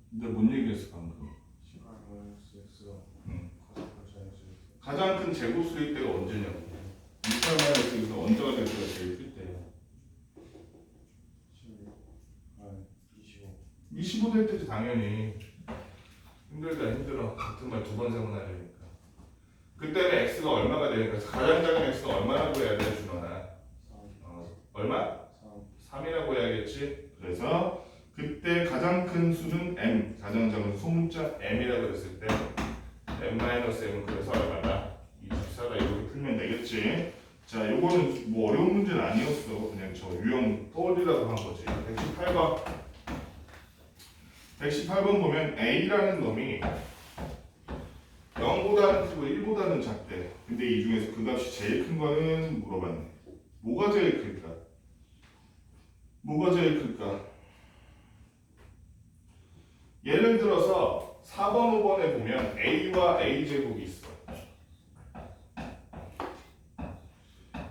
[SPEAKER 1] 근데 뭔 얘기했어 방금? 가장 큰 제곱수일 때가 언제냐고. 28-x가 언제가 될 때가 제일 클 때야. 25 될 때지 당연히. 힘들어. 같은 말 두 번 세 번 하려니까. 그때는 x가 얼마가 되니까 가장 작은 x가 얼마라고 해야 돼 준호나? 얼마? 3이라고 해야겠지. 그래서 그때 가장 큰 수는 m, 가장 작은 소문자 m이라고 했을 때 m-m은 그래서 얼마다? 24다 이렇게 풀면 되겠지. 자, 요거는 뭐 어려운 문제는 아니었어. 그냥 저 유형 떠올리라고 한 거지. 118번 보면 a라는 놈이 0보다는 크고 1보다는 작대. 근데 이 중에서 그 값이 제일 큰 거는 물어봤네. 뭐가 제일 클까? 뭐가 제일 클까? 예를 들어서 4번, 5번에 보면 a와 a제곱이 있어.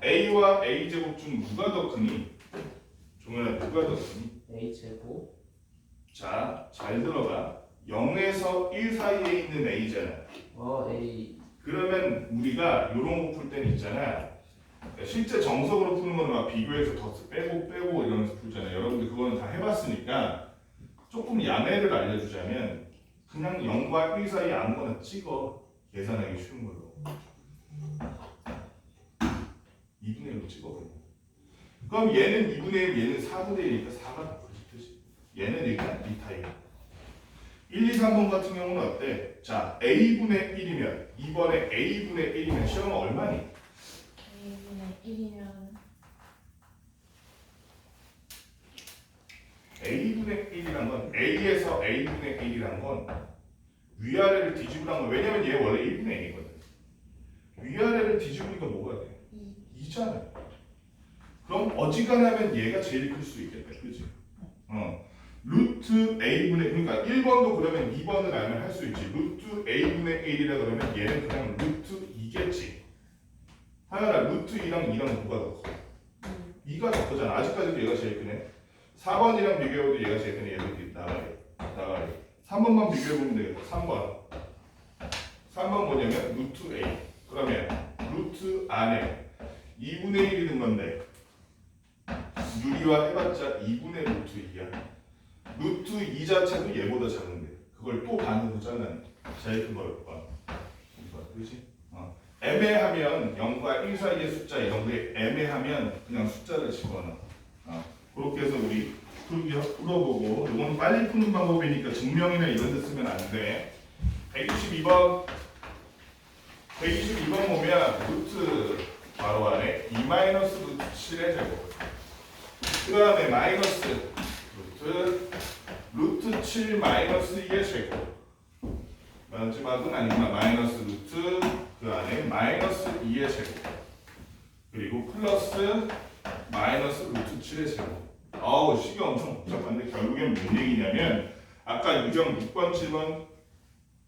[SPEAKER 1] a와 a제곱 중 누가 더 크니? 종현아 누가 더 크니?
[SPEAKER 2] a제곱
[SPEAKER 1] 자, 잘 들어봐. 0에서 1 사이에 있는 a잖아.
[SPEAKER 2] a
[SPEAKER 1] 그러면 우리가 요런 거 풀 때는 있잖아. 실제 정석으로 푸는 거는 막 비교해서 더 빼고 이러면서 풀잖아요. 여러분들 그거는 다 해봤으니까 조금 야매를 알려주자면 그냥 0과 1 사이 아무거나 찍어. 계산하기 쉬운 걸로 2분의 1로 찍어버려. 그럼 얘는 2분의 1, 얘는 4분의 1이니까 4가 그렇지. 얘는 일단 이 타입. 1, 2, 3번 같은 경우는 어때? 자, a분의 1이면 이번에 a분의 1이면 시험은 얼마니?
[SPEAKER 3] A분의 1이면
[SPEAKER 1] a분의 1이란 건 a에서 a분의 1이란 건 위아래를 뒤집으란 건 왜냐면 얘 원래 1분의 1이거든. 위아래를 뒤집으니까 뭐가 돼? 2잖아. 그럼 어지간하면 얘가 제일 클 수 있겠다. 그치? 루트 a분의 그러니까 1번도 그러면 2번을 알면 할 수 있지. 루트 a분의 1이라 그러면 얘는 그냥 루트 2겠지. 하연아 루트 2랑 2랑 누가 더 커? 2가 더 크잖아. 아직까지도 얘가 제일 크네. 4번이랑 비교해도 얘가 제일 크네. 얘도 나가리. 3번만 비교해보면 되겠다. 3번 뭐냐면 루트 a. 그러면 루트 안에 2분의 1이 든 건데 유리화 해봤자 2분의 루트 2야. 루트 2 자체도 얘보다 작은데 그걸 또 반으로 잘라내. 제일 큰 걸 봐. 그렇지? 애매하면 0과 1 사이의 숫자 이런 게 애매하면 그냥 숫자를 집어넣어. 그렇게 해서 우리 풀어보고 이건 빨리 푸는 방법이니까 증명이나 이런 데 쓰면 안 돼. 122번 보면 루트 바로 안에 2 마이너스 루트 7의 제곱 그 다음에 마이너스 루트 7 마이너스 2의 제곱 마지막은 아니구나. 마이너스 루트 그 안에 마이너스 2의 제곱 그리고 플러스 마이너스 루트 7의 제곱. 아우 식이 엄청 복잡한데 결국엔 뭔 얘기냐면 아까 유형 6번 7번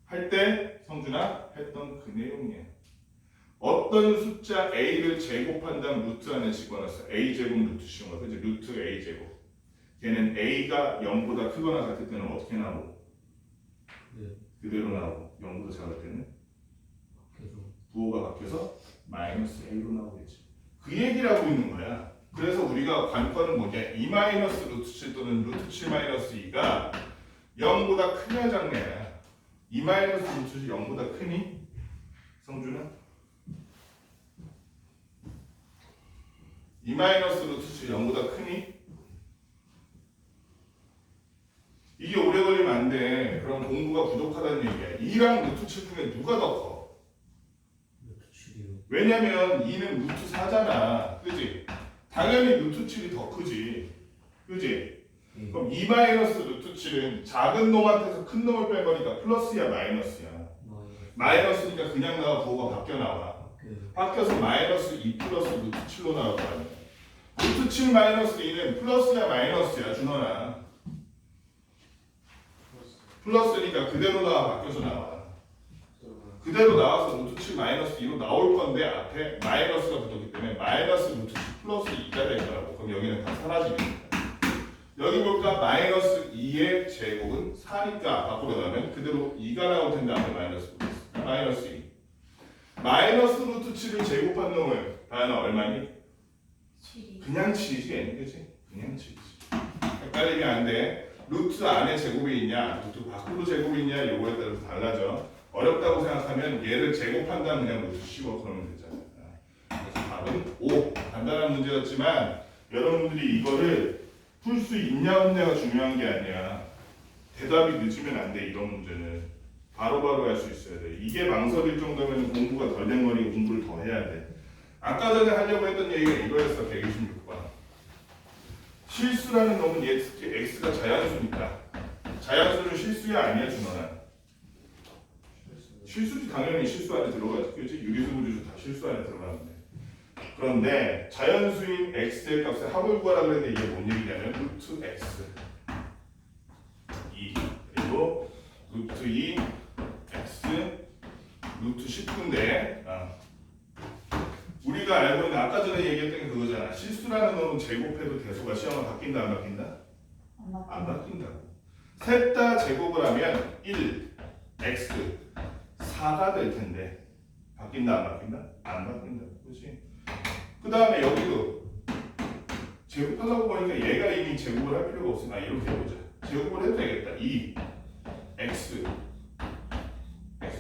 [SPEAKER 1] 할 때 성준아 했던 그 내용이에요. 어떤 숫자 a를 제곱한 다음 루트 안에 집어넣었어. a제곱 루트 씌운 거 그치? 루트 a제곱 걔는 a가 0보다 크거나 같을 때는 어떻게 나오고? 그대로 나오고 0보다 작을 때는 부호가 바뀌어서 마이너스 a로 나오겠지. 그 얘기를 하고 있는 거야. 그래서 우리가 관건은 뭐냐? 2 마이너스 루트 7 또는 루트 7 마이너스 2가 0보다 크냐 작냐? 2 마이너스 루트 7 0보다 크니? 성준아? 2 마이너스 루트 7 0보다 크니? 이게 오래 걸리면 안 돼. 그럼 공부가 부족하다는 얘기야. 2랑 루트 7 중에 누가 더 커?
[SPEAKER 2] 루트 7이요.
[SPEAKER 1] 왜냐면 2는 루트 4잖아. 그지? 당연히 루트 7이 더 크지. 그지? 그럼 2 마이너스 루트 7은 작은 놈한테서 큰 놈을 뺀 거니까 플러스야 마이너스야. 마이너스니까 그냥 나와 부호가 바뀌어 나와. 바뀌어서 마이너스 2 플러스 루트 7로 나올 거 아니야. 루트 7 마이너스 2는 플러스야 마이너스야 준원아. 플러스니까 그대로 나와 바뀌어서 나와. 그대로 나와서 루트 7 마이너스 2로 나올 건데 앞에 마이너스가 붙었기 때문에 마이너스 루트 7 플러스 2가 될 거라고. 그럼 여기는 다 사라지겠다. 여기 볼까? 마이너스 2의 제곱은 4니까 밖으로 나오면 그대로 2가 나올 텐데 앞에 마이너스 붙었어. 마이너스 2. 마이너스 루트 7을 제곱한 놈은 다현아 얼마니?
[SPEAKER 3] 7이
[SPEAKER 1] 그냥 7이지 얘는 그치? 그냥 7이지. 헷갈리면 안 돼. 루트 안에 제곱이 있냐 루트 밖으로 제곱이 있냐 요거에 따라서 달라져. 어렵다고 생각하면 얘를 제곱한 다음 그냥 루트 씌워 그러면 되잖아. 그래서 답은 5. 간단한 문제였지만 여러분들이 이거를 풀 수 있냐 없냐가 중요한 게 아니야. 대답이 늦으면 안 돼. 이런 문제는 바로바로 할 수 있어야 돼. 이게 망설일 정도면 공부가 덜 된 거니 공부를 더 해야 돼. 아까 전에 하려고 했던 얘기가 이거였어. 126번. 실수라는 놈은 얘 특히 x가 자연수니까. 자연수는 실수야 아니야 준원아? 실수지. 당연히 실수 안에 들어가지. 그렇지? 유리수 무리수 다 실수 안에 들어가는데. 그런데 자연수인 x의 값의 합을 구하라 그랬는데 이게 뭔 얘기냐면 루트 x 2 그리고 루트 2 x 루트 19인데 우리가 알고 있는 아까 전에 얘기했던 게 그거잖아. 실수라는 놈은 제곱해도 대소가 시험은 바뀐다 안 바뀐다? 안 바뀐다고. 셋 다 제곱을 하면 1 x 4가 될 텐데 바뀐다 안 바뀐다? 안 바뀐다. 그렇지? 그 다음에 여기도 제곱하려고 보니까 얘가 이미 제곱을 할 필요가 없으니까 이렇게 해보자. 제곱을 해도 되겠다. 2 x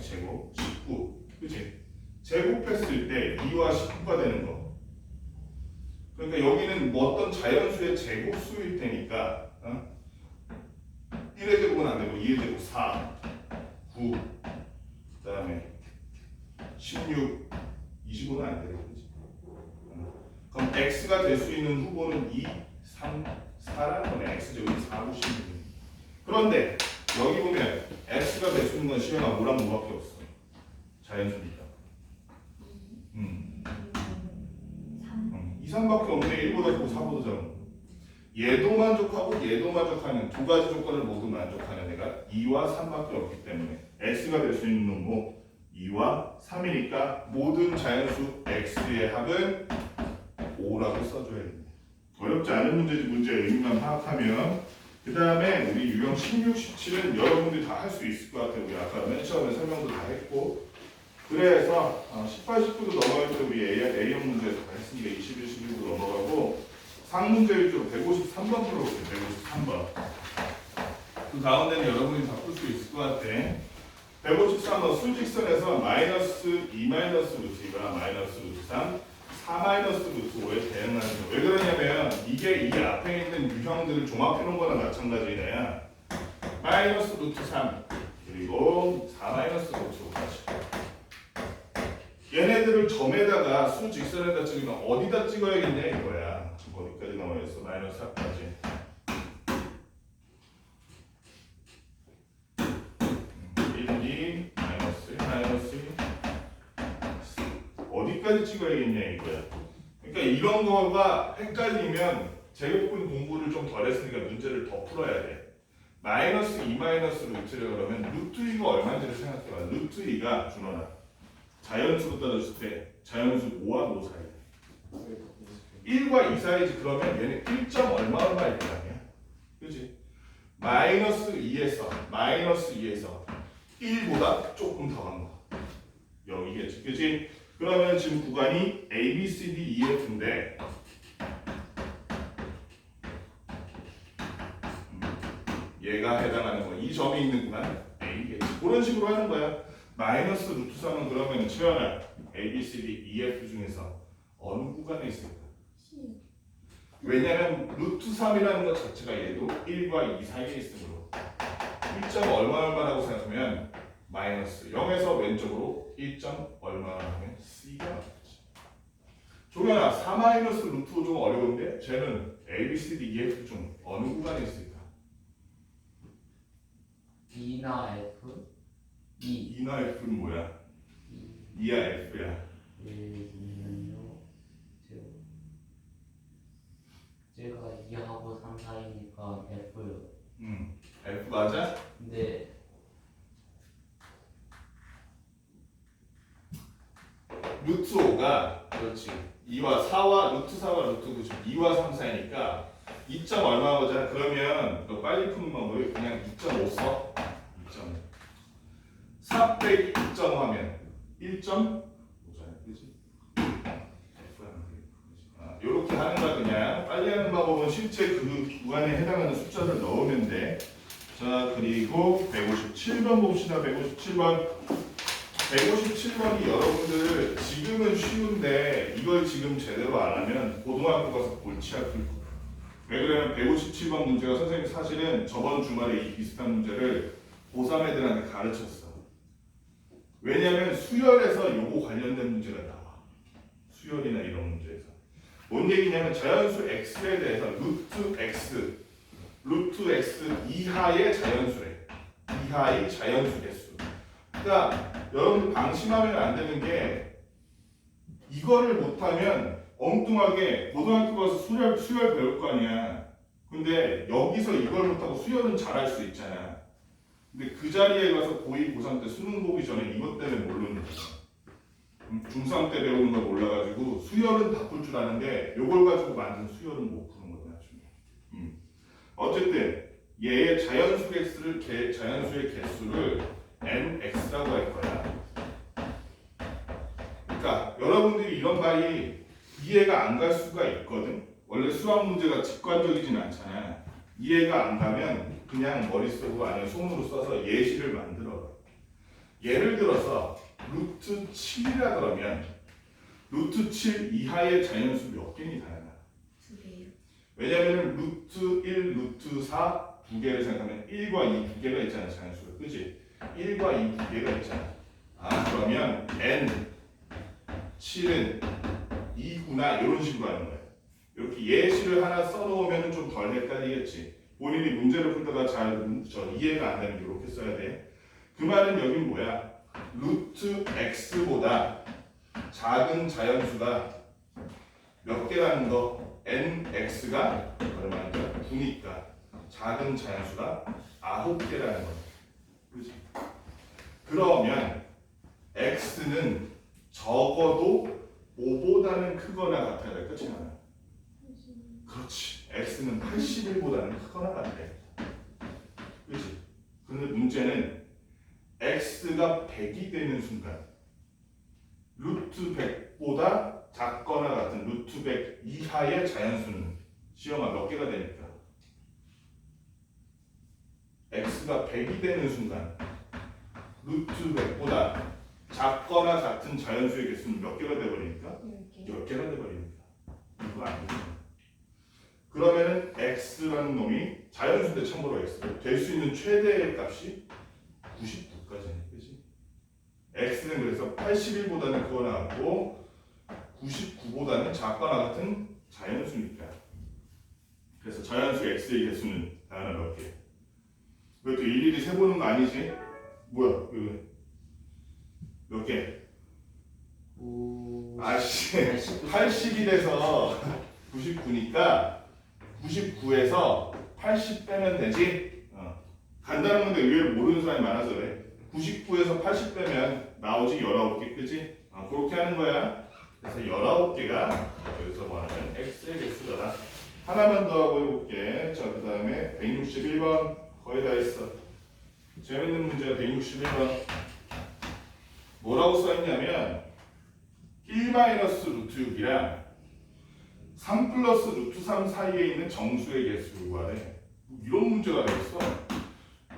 [SPEAKER 1] 제곱 19 그치? 제곱했을 때 2와 19가 되는 거. 그러니까 여기는 뭐 어떤 자연수의 제곱수일 테니까 1의 제곱은 안 되고 2의 제곱 4 9 그 다음에 16 25는 안 되고 그치? 그럼 x가 될 수 있는 후보는 2, 3, 4라는 거네. x제곱이 4, 9, 16. 그런데 여기 보면 x가 될 수 있는 건 시험아 뭐랑 뭐밖에 없어. 자연수니까. 2, 3밖에 없는데 1보다 크고 4보다 작은 거. 얘도 만족하고 얘도 만족하는 두 가지 조건을 모두 만족하는 애가 2와 3밖에 없기 때문에 x가 될 수 있는 놈뭐 2와 3이니까 모든 자연수 x의 합은 5라고 써줘야 됩니다. 어렵지 않은 문제지 문제의 의미만 파악하면 그 다음에 우리 유형 16, 17은 여러분들이 다 할 수 있을 것 같아요. 우리 아까 맨 처음에 설명도 다 했고 그래서 18, 19도 넘어갈 때 우리 A형 문제에서 다 했으니까 21, 12도 넘어가고 상문제 위주로 153번 풀어볼게요. 153번 그 가운데는 여러분이 다 풀 수 있을 것 같아. 153번 수직선에서 마이너스 2 마이너스 루트 2가 마이너스 루트 3 4 마이너스 루트 5에 대응하는 거. 왜 그러냐면 이게 이 앞에 있는 유형들을 종합해 놓은 거랑 마찬가지네요. 마이너스 루트 3 그리고 4 마이너스 루트 5까지. 얘네들을 점에다가 수직선에다 찍으면 어디다 찍어야겠냐 이거야. 어디까지 나와 있어? 마이너스 4까지. 1, 2 마이너스 어디까지 찍어야겠냐 이거야. 그러니까 이런 거가 헷갈리면 제곱근 공부를 좀 덜 했으니까 문제를 더 풀어야 돼. 마이너스 2 마이너스 루트를 그러면 루트 2가 얼마인지를 생각해봐. 루트 2가 준원아 자연수로 따졌을 때 자연수 5와 5 사이 1과 2 사이지. 그러면 얘는 1. 얼마일 거 아니야. 그치? 마이너스 2에서 1보다 조금 더 간 거. 여기겠지. 그치? 그러면 지금 구간이 A, B, C, D, E, F인데 얘가 해당하는 거. 이 점이 있는 구간 A겠지. 그런 식으로 하는 거야. 마이너스 루트 3은 그러면 최연아 A, B, C, D, E, F 중에서 어느 구간에 있을까? 왜냐면 루트 3이라는 것 자체가 얘도 1과 2 사이에 있으므로 1. 얼마라고 생각하면 마이너스 0에서 왼쪽으로 1. 얼마 하면 C가 나오겠지. 종현아 4 마이너스 루트 5 좀 어려운데 쟤는 A, B, C, D, E, F 중 어느 구간에 있을까?
[SPEAKER 2] E나 F? E.
[SPEAKER 1] E나 F는 뭐야? E야 F야.
[SPEAKER 2] E는요 제가 2하고 3 사이니까 F요.
[SPEAKER 1] F 맞아?
[SPEAKER 2] 근데
[SPEAKER 1] 루트 5가 그렇지 2와 4와 루트 4와 루트 9 지금 2와 3 사이니까 2. 얼마 보자. 그러면 너 빨리 푸는 방법이 그냥 2.5 써. 2.5 4 빼기 2.5 하면 1.5잖아. 그치? 이렇게 하는 거야. 그냥 빨리 하는 방법은 실제 그 구간에 해당하는 숫자를 넣으면 돼. 자 그리고 157번 봅시다. 157번이 여러분들 지금은 쉬운데 이걸 지금 제대로 안 하면 고등학교 가서 골치 아플 거야. 왜 그러냐면 157번 문제가 선생님이 사실은 저번 주말에 이 비슷한 문제를 고3 애들한테 가르쳤어. 왜냐면 수열에서 요거 관련된 문제가 나와. 수열이나 이런 문제에서. 뭔 얘기냐면 자연수 x에 대해서 루트 x 이하의 자연수래. 이하의 자연수 개수. 그러니까 여러분들 방심하면 안 되는 게 이거를 못하면 엉뚱하게 고등학교 가서 수열 배울 거 아니야. 근데 여기서 이걸 못하고 수열은 잘할 수 있잖아. 근데 그 자리에 가서 고2, 고3 때 수능 보기 전에 이것 때문에 모르는 거야. 중3 때 배우는 걸 몰라가지고 수열은 다 풀 줄 아는데 이걸 가지고 만든 수열은 못 푸는 거야 나중에. 어쨌든 얘의 자연수의 개수를 nx라고 할 거야. 그러니까 여러분들이 이런 말이 이해가 안 갈 수가 있거든. 원래 수학 문제가 직관적이진 않잖아. 이해가 안 가면 그냥 머릿속으로 아니면 손으로 써서 예시를 만들어. 예를 들어서 루트 7이라 그러면 루트 7 이하의 자연수 몇 개니 다양하?
[SPEAKER 3] 두 개요.
[SPEAKER 1] 왜냐면 루트 1, 루트 4 두 개를 생각하면 1과 2 두 개가 있잖아 자연수가. 그치? 1과 2 두 개가 있잖아. 그러면 n 7은 2구나 이런 식으로 하는 거야. 이렇게 예시를 하나 써놓으면 좀 덜 헷갈리겠지. 본인이 문제를 풀다가 잘 이해가 안 되면 이렇게 써야 돼. 그 말은 여긴 뭐야? 루트 x보다 작은 자연수가 몇 개라는 거? nx가 얼마니까? 9니까 작은 자연수가 9개라는 거야. 그렇지? 그러면 x는 적어도 5보다는 크거나 같아야 돼. 그렇지 않아? 그렇지. x는 81보다는 크거나 같아. 그렇지? 그런데 문제는 x가 100이 되는 순간 루트 100보다 작거나 같은 루트 100 이하의 자연수는 시험아 몇 개가 되니까? x가 100이 되는 순간 루트 100보다 작거나 같은 자연수의 개수는 몇 개가 되어버리니까? 10개가 되어버리니까 이거 안 되죠. 그러면은 x라는 놈이 자연수인데 참고로 x 될 수 있는 최대의 값이 99까지네. 그치? x는 그래서 81보다는 크거나 같고 99보다는 작거나 같은 자연수니까. 그래서 자연수 x의 개수는 다양한 몇 개? 그것도 일일이 세보는 거 아니지? 뭐야? 몇 개? 아씨 80이 돼서 99니까 99에서 80 빼면 되지? 간단한 건데 의외로 모르는 사람이 많아서 그래. 99에서 80 빼면 나오지 19개, 그치? 그렇게 하는 거야. 그래서 19개가 여기서 말하는 x의 개수다. 하나만 더 하고 해볼게. 자, 그 다음에 161번 거의 다 했어. 재밌는 문제가 161번 뭐라고 써있냐면 1-루트 6이랑 3 플러스 루트 3 사이에 있는 정수의 개수를 구하래. 이런 문제가 있어.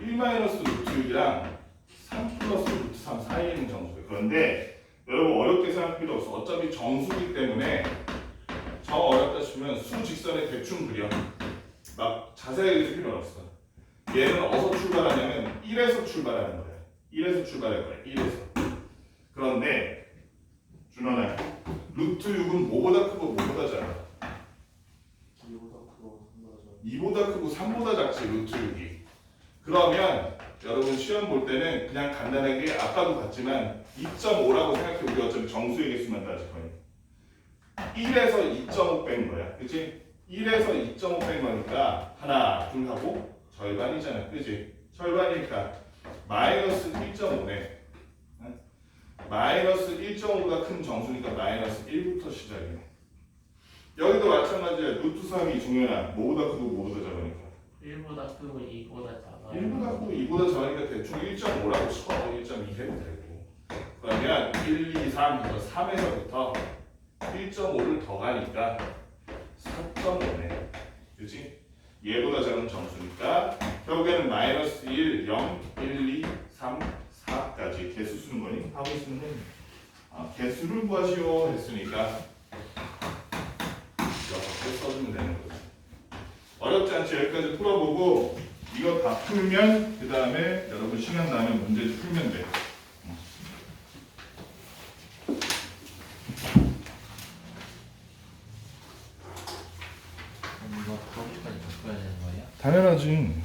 [SPEAKER 1] 1-루트 6이랑 3 플러스 루트 3 사이에 있는 정수들. 그런데 여러분 어렵게 생각할 필요 없어. 어차피 정수기 때문에 정 어렵다 싶으면 수 직선에 대충 그려. 막 자세하게 그릴 필요는 없어. 얘는 어디서 출발하냐면 1에서 출발하는 거야. 1에서 출발할 거야. 1에서. 그런데 준원아, 루트 6은 뭐보다 크고 뭐보다 작아? 2보다 크고 3보다 작지 루트 6이. 그러면 여러분 시험 볼 때는 그냥 간단하게 아까도 봤지만 2.5라고 생각해. 우리 어차피 정수의 개수만 따질 거니까 1에서 2.5 뺀 거야. 그치? 1에서 2.5 뺀 거니까 하나 둘 하고 절반이잖아. 그치? 절반이니까 마이너스 1.5네. 마이너스 1.5보다 큰 정수니까 마이너스 1부터 시작이네. 여기도 마찬가지야. 루트 3이 종현아 뭐보다 크고 뭐보다 작으니까
[SPEAKER 2] 1보다 크고 2보다 작아.
[SPEAKER 1] 1보다 크고 2보다 작으니까 대충 1.5라고 쳐. 1.2 해도 되고. 그러면 1, 2, 3 그래서 3에서부터 1.5를 더 가니까 4.5네. 그치? 얘보다 작은 정수니까 결국에는 마이너스 1, 0, 1, 2, 3, 4까지 개수 쓰는 거니? 하고 있으면 개수를 구하시오 했으니까 6개 써주면 되는 거지. 어렵지 않지? 여기까지 풀어보고 이거 다 풀면 그 다음에 여러분 시간 나면 문제 풀면 돼.
[SPEAKER 2] 이거 거기까지 바꿔야 되는 거예요?
[SPEAKER 1] 당연하지.